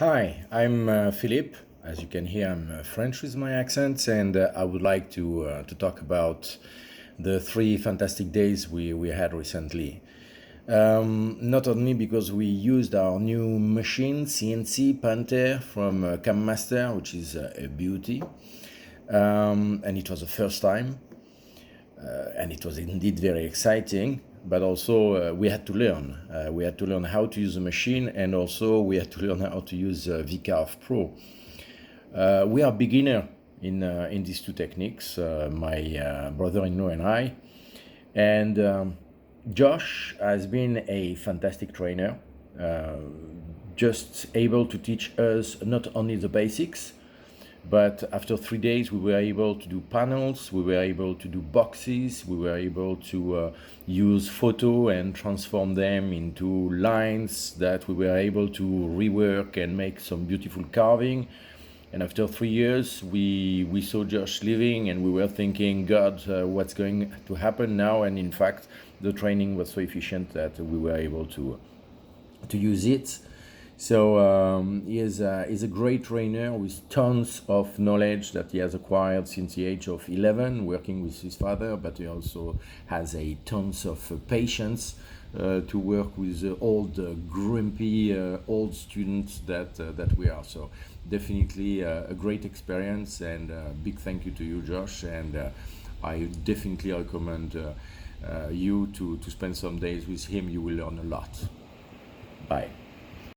Hi, I'm Philippe. As you can hear, I'm French with my accent, and I would like to talk about the 3 fantastic days we had recently. Not only because we used our new machine, CNC Panther from Cam Master, which is a beauty, and it was the first time, and it was indeed very exciting. But also we had to learn. We had to learn how to use the machine, and also we had to learn how to use VCarve Pro. We are beginner in these two techniques, my brother-in-law and I. And Josh has been a fantastic trainer, just able to teach us not only the basics, but after 3 days, we were able to do panels, we were able to do boxes, we were able to use photo and transform them into lines that we were able to rework and make some beautiful carving. And after 3 years, we saw Josh leaving, and we were thinking, God, what's going to happen now? And in fact, the training was so efficient that we were able to use it. So he's a great trainer with tons of knowledge that he has acquired since the age of 11, working with his father, but he also has a tons of patience to work with old, grumpy, old students that we are. So definitely a great experience, and big thank you to you, Josh. And I definitely recommend you to spend some days with him. You will learn a lot. Bye.